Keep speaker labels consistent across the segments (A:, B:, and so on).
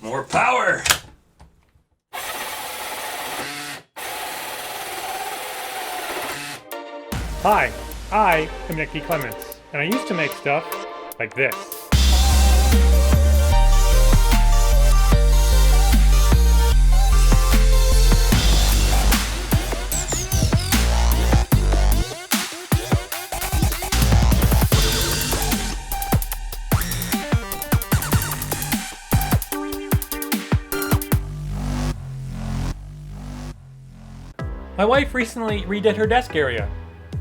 A: More power!
B: Hi, I am Nicky Clements, and I used to make stuff like this. My wife recently redid her desk area,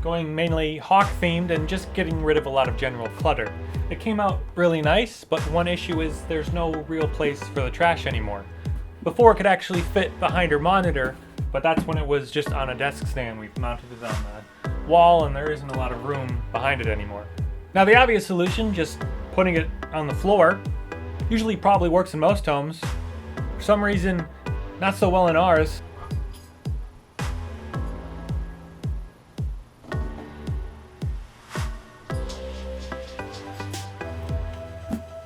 B: going mainly hawk themed and just getting rid of a lot of general clutter. It came out really nice, but one issue is there's no real place for the trash anymore. Before it could actually fit behind her monitor, but that's when it was just on a desk stand. We've mounted it on the wall and there isn't a lot of room behind it anymore. Now the obvious solution, just putting it on the floor, usually probably works in most homes. For some reason, not so well in ours.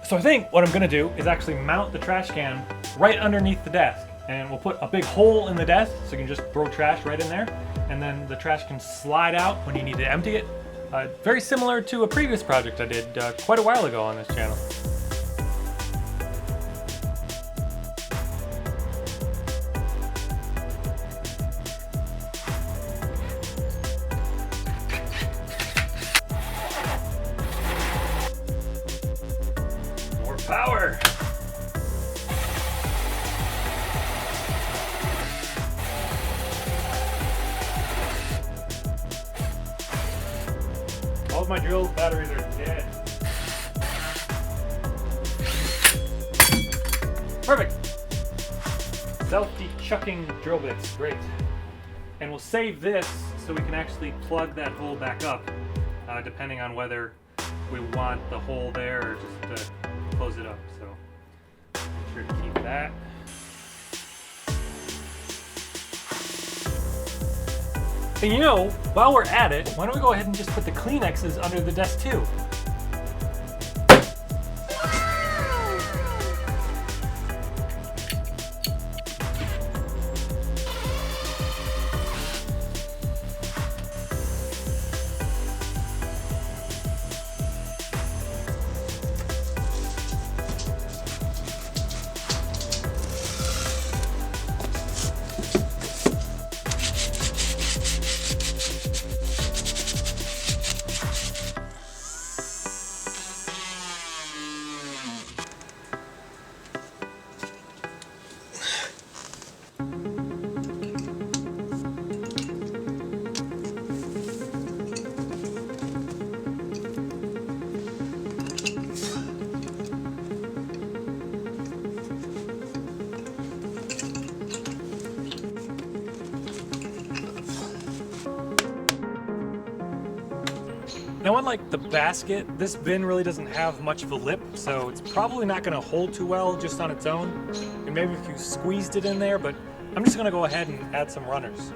B: So I think what I'm gonna do is actually mount the trash can right underneath the desk, and we'll put a big hole in the desk so you can just throw trash right in there, and then the trash can slide out when you need to empty it. Very similar to a previous project I did quite a while ago on this channel. Power! All of my drill batteries are dead. Perfect! Self-dechucking drill bits, great. And we'll save this so we can actually plug that hole back up, depending on whether we want the hole there or just close it up, so make sure to keep that. And you know, while we're at it, why don't we go ahead and just put the Kleenexes under the desk too? Now unlike the basket, this bin really doesn't have much of a lip, so it's probably not going to hold too well just on its own. And maybe if you squeezed it in there, but I'm just going to go ahead and add some runners.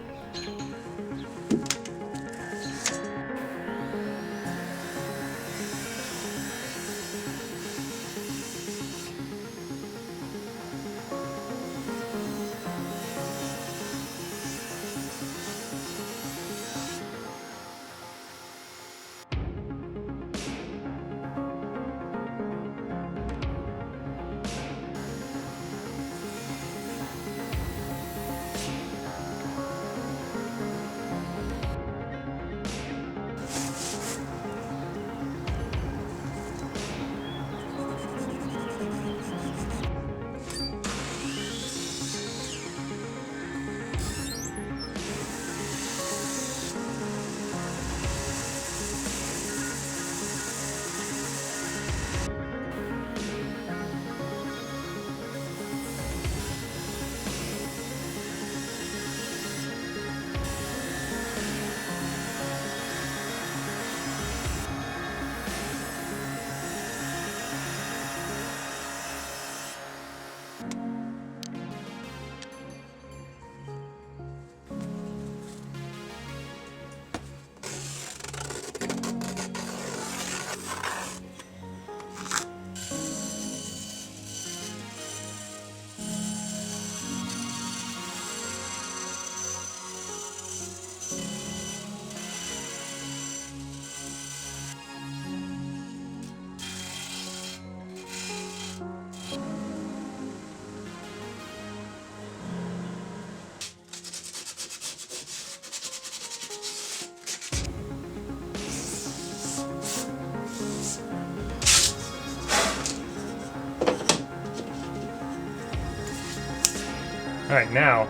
B: Alright, now,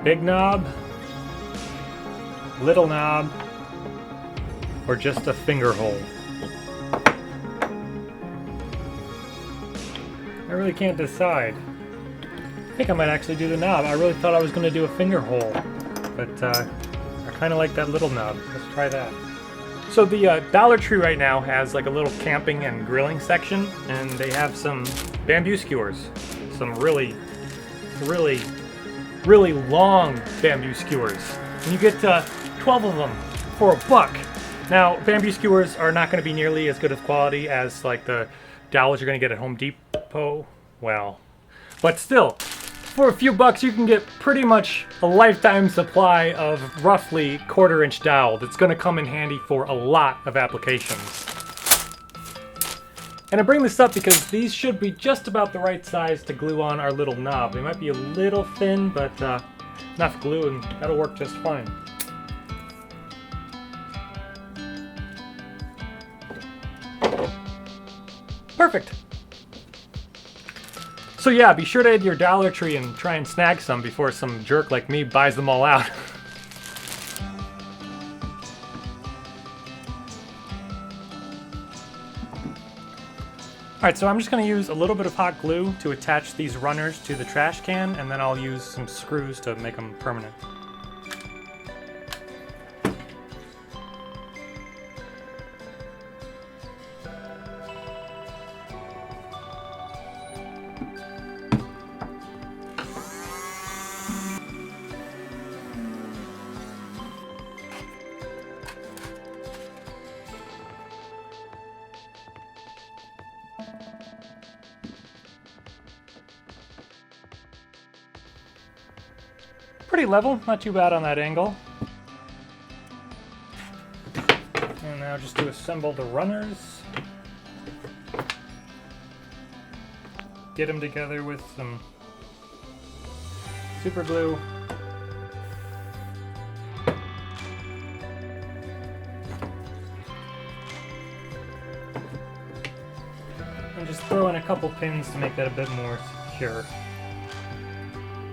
B: big knob, little knob, or just a finger hole. I really can't decide. I think I might actually do the knob. I really thought I was going to do a finger hole, but I kind of like that little knob. Let's try that. So the Dollar Tree right now has like a little camping and grilling section, and they have some bamboo skewers. Some really long bamboo skewers. And you get 12 of them for $1. Now, bamboo skewers are not going to be nearly as good of quality as like the dowels you're going to get at Home Depot. Well, but still, for a few bucks you can get pretty much a lifetime supply of roughly 1/4-inch dowel that's going to come in handy for a lot of applications. And I bring this up because these should be just about the right size to glue on our little knob. They might be a little thin, but enough glue and that'll work just fine. Perfect. So yeah, be sure to head to your Dollar Tree and try and snag some before some jerk like me buys them all out. Alright, so I'm just going to use a little bit of hot glue to attach these runners to the trash can, and then I'll use some screws to make them permanent. Pretty level, not too bad on that angle. And now just to assemble the runners. Get them together with some super glue. And just throw in a couple pins to make that a bit more secure.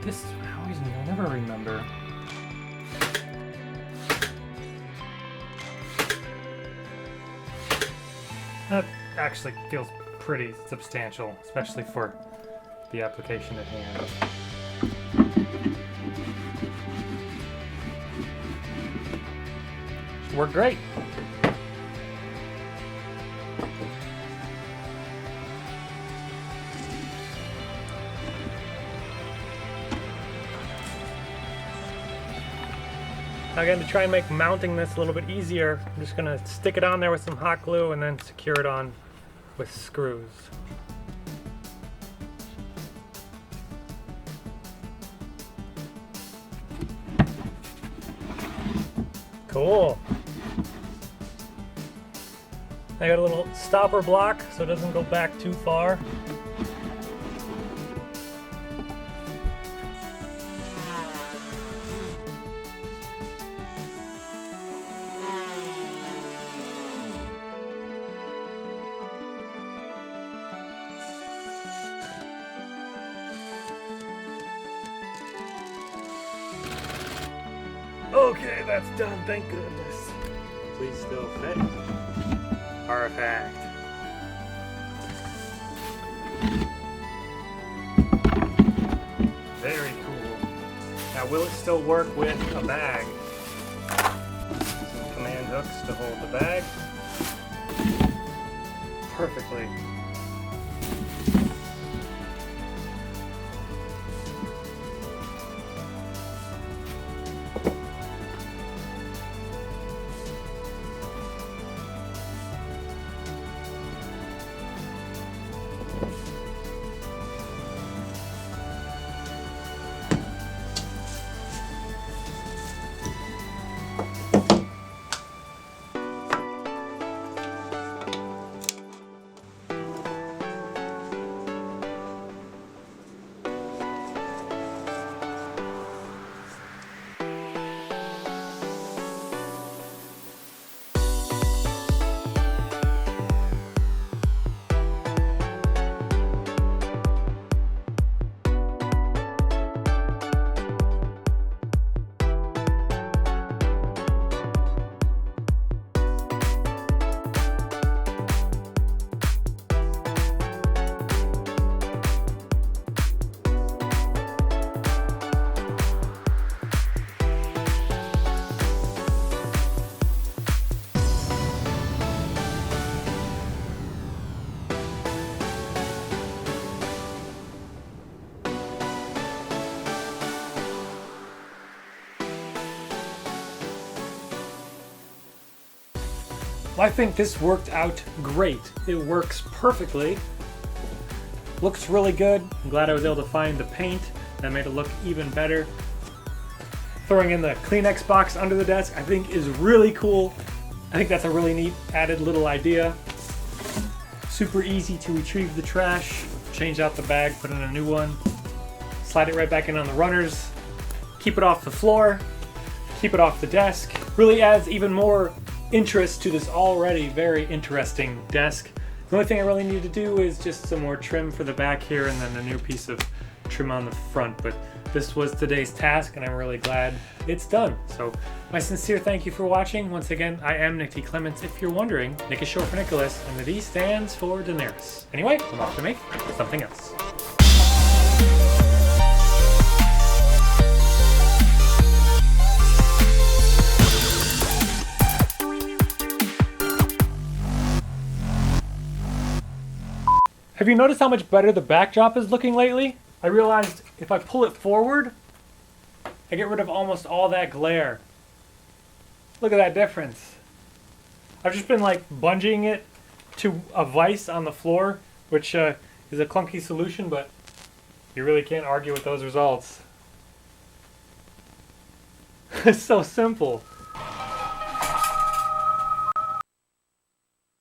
B: This, I never remember. That actually feels pretty substantial, especially for the application at hand. Should work great. Again, to try and make mounting this a little bit easier, I'm just going to stick it on there with some hot glue and then secure it on with screws. Cool. I got a little stopper block so it doesn't go back too far. Okay, that's done, thank goodness. Please still fit. Perfect. Very cool. Now, will it still work with a bag? Some command hooks to hold the bag. Perfectly. Well, I think this worked out great. It works perfectly. Looks really good. I'm glad I was able to find the paint. That made it look even better. Throwing in the Kleenex box under the desk I think is really cool. I think that's a really neat added little idea. Super easy to retrieve the trash, change out the bag, put in a new one, slide it right back in on the runners, keep it off the floor, keep it off the desk. Really adds even more interest to this already very interesting desk. The only thing I really need to do is just some more trim for the back here and then a new piece of trim on the front. But this was today's task and I'm really glad it's done. So my sincere thank you for watching. Once again, I am Nick T. Clements. If you're wondering, Nick is short for Nicholas and the D stands for Daenerys. Anyway, I'm off to make something else. Have you noticed how much better the backdrop is looking lately? I realized if I pull it forward, I get rid of almost all that glare. Look at that difference. I've just been like bungeeing it to a vise on the floor, which is a clunky solution, but you really can't argue with those results. It's so simple.